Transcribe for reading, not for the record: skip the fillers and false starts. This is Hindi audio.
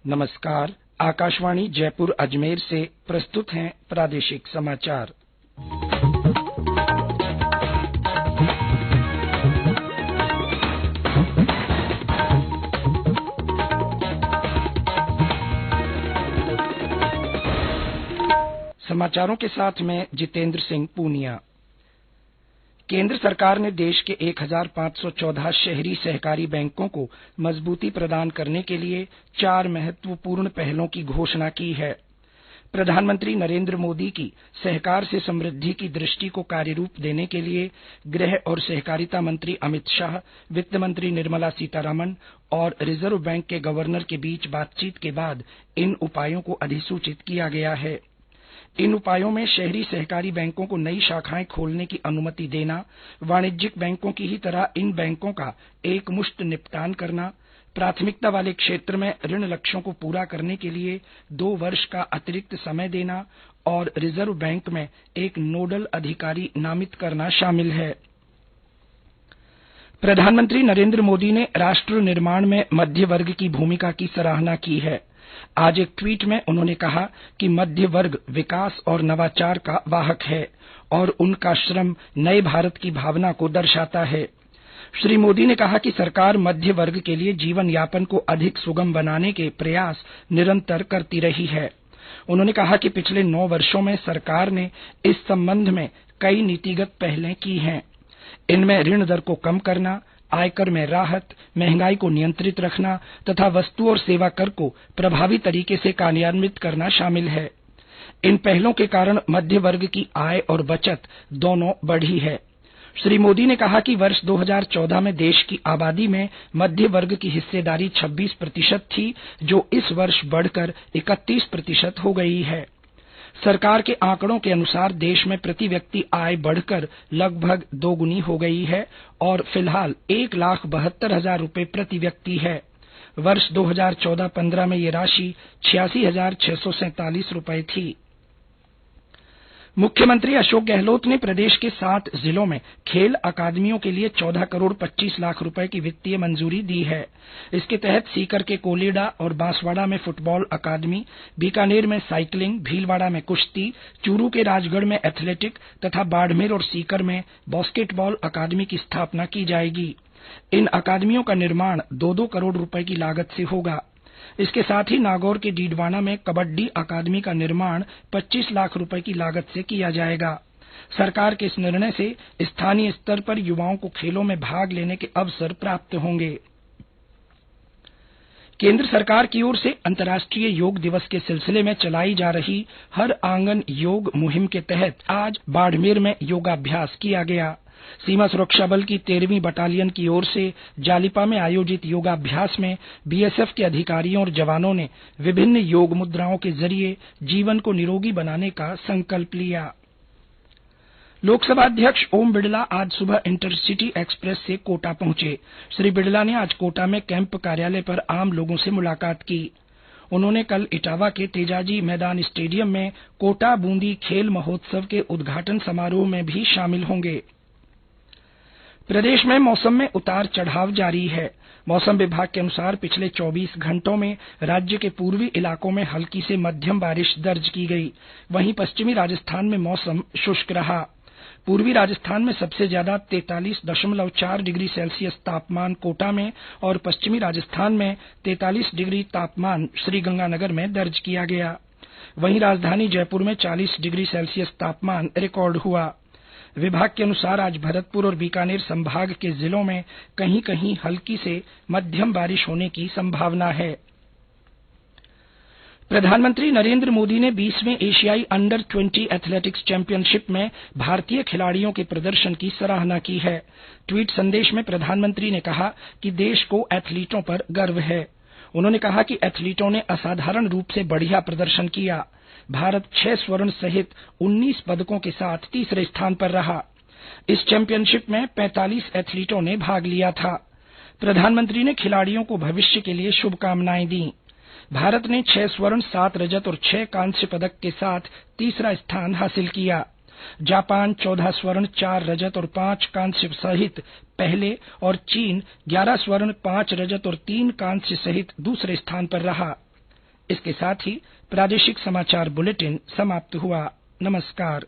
नमस्कार। आकाशवाणी जयपुर अजमेर से प्रस्तुत हैं प्रादेशिक समाचार। समाचारों के साथ मैं जितेंद्र सिंह पूनिया। केंद्र सरकार ने देश के 1514 शहरी सहकारी बैंकों को मजबूती प्रदान करने के लिए 4 महत्वपूर्ण पहलों की घोषणा की है। प्रधानमंत्री नरेंद्र मोदी की सहकार से समृद्धि की दृष्टि को कार्यरूप देने के लिए गृह और सहकारिता मंत्री अमित शाह, वित्त मंत्री निर्मला सीतारमण और रिजर्व बैंक के गवर्नर के बीच बातचीत के बाद इन उपायों को अधिसूचित किया गया है। इन उपायों में शहरी सहकारी बैंकों को नई शाखाएं खोलने की अनुमति देना, वाणिज्यिक बैंकों की ही तरह इन बैंकों का एकमुश्त निपटान करना, प्राथमिकता वाले क्षेत्र में ऋण लक्ष्यों को पूरा करने के लिए 2 वर्ष का अतिरिक्त समय देना और रिजर्व बैंक में एक नोडल अधिकारी नामित करना शामिल है। प्रधानमंत्री नरेंद्र मोदी ने राष्ट्र निर्माण में मध्य वर्ग की भूमिका की सराहना की है। आज एक ट्वीट में उन्होंने कहा कि मध्य वर्ग विकास और नवाचार का वाहक है और उनका श्रम नए भारत की भावना को दर्शाता है। श्री मोदी ने कहा कि सरकार मध्य वर्ग के लिए जीवन यापन को अधिक सुगम बनाने के प्रयास निरंतर करती रही है। उन्होंने कहा कि पिछले 9 वर्षों में सरकार ने इस संबंध में कई नीतिगत पहलें की हैं। इनमें ऋण दर को कम करना, आयकर में राहत, महंगाई को नियंत्रित रखना तथा वस्तु और सेवा कर को प्रभावी तरीके से कार्यान्वित करना शामिल है। इन पहलों के कारण मध्य वर्ग की आय और बचत दोनों बढ़ी है। श्री मोदी ने कहा कि वर्ष 2014 में देश की आबादी में मध्य वर्ग की हिस्सेदारी 26% थी, जो इस वर्ष बढ़कर 31% हो गई है। सरकार के आंकड़ों के अनुसार देश में प्रति व्यक्ति आय बढ़कर लगभग 2 गुनी हो गई है और फिलहाल 1,72,000 रुपये प्रति व्यक्ति है। वर्ष 2014-15 में ये राशि 86,647 रुपये थी। मुख्यमंत्री अशोक गहलोत ने प्रदेश के 7 जिलों में खेल अकादमियों के लिए 14 करोड़ 25 लाख रुपए की वित्तीय मंजूरी दी है। इसके तहत सीकर के कोलीडा और बांसवाड़ा में फुटबॉल अकादमी, बीकानेर में साइकिलिंग, भीलवाड़ा में कुश्ती, चूरू के राजगढ़ में एथलेटिक तथा बाड़मेर और सीकर में बास्केटबॉल अकादमी की स्थापना की जाएगी। इन अकादमियों का निर्माण 2-2 करोड़ रुपए की लागत से होगा। इसके साथ ही नागौर के डीडवाना में कबड्डी अकादमी का निर्माण 25 लाख रुपए की लागत से किया जाएगा। सरकार के इस निर्णय से स्थानीय स्तर पर युवाओं को खेलों में भाग लेने के अवसर प्राप्त होंगे। केंद्र सरकार की ओर से अंतर्राष्ट्रीय योग दिवस के सिलसिले में चलाई जा रही हर आंगन योग मुहिम के तहत आज बाड़मेर में योगाभ्यास किया गया। सीमा सुरक्षा बल की 13वीं बटालियन की ओर से जालिपा में आयोजित योगाभ्यास में बीएसएफ के अधिकारियों और जवानों ने विभिन्न योग मुद्राओं के जरिए जीवन को निरोगी बनाने का संकल्प लिया। लोकसभा अध्यक्ष ओम बिड़ला आज सुबह इंटरसिटी एक्सप्रेस से कोटा पहुंचे। श्री बिड़ला ने आज कोटा में कैंप कार्यालय पर आम लोगों से मुलाकात की। उन्होंने कल इटावा के तेजाजी मैदान स्टेडियम में कोटा बूंदी खेल महोत्सव के उद्घाटन समारोह में भी शामिल होंगे। प्रदेश में मौसम में उतार चढ़ाव जारी है। मौसम विभाग के अनुसार पिछले 24 घंटों में राज्य के पूर्वी इलाकों में हल्की से मध्यम बारिश दर्ज की गई। वहीं पश्चिमी राजस्थान में मौसम शुष्क रहा। पूर्वी राजस्थान में सबसे ज्यादा 43.4 डिग्री सेल्सियस तापमान कोटा में और पश्चिमी राजस्थान में 43 डिग्री तापमान श्रीगंगानगर में दर्ज किया गया। वहीं राजधानी जयपुर में 40 डिग्री सेल्सियस तापमान रिकॉर्ड हुआ। विभाग के अनुसार आज भरतपुर और बीकानेर संभाग के जिलों में कहीं कहीं हल्की से मध्यम बारिश होने की संभावना है। प्रधानमंत्री नरेंद्र मोदी ने 20वें एशियाई अंडर 20 एथलेटिक्स चैंपियनशिप में भारतीय खिलाड़ियों के प्रदर्शन की सराहना की है। ट्वीट संदेश में प्रधानमंत्री ने कहा कि देश को एथलीटों पर गर्व है। उन्होंने कहा कि एथलीटों ने असाधारण रूप से बढ़िया प्रदर्शन किया। भारत 6 स्वर्ण सहित 19 पदकों के साथ तीसरे स्थान पर रहा। इस चैंपियनशिप में 45 एथलीटों ने भाग लिया था। प्रधानमंत्री ने खिलाड़ियों को भविष्य के लिए शुभकामनाएं दी। भारत ने 6 स्वर्ण, 7 रजत और 6 कांस्य पदक के साथ तीसरा स्थान हासिल किया। जापान 14 स्वर्ण, 4 रजत और 5 कांस्य सहित पहले और चीन 11 स्वर्ण, 5 रजत और 3 कांस्य सहित दूसरे स्थान पर रहा। इसके साथ ही प्रादेशिक समाचार बुलेटिन समाप्त हुआ। नमस्कार।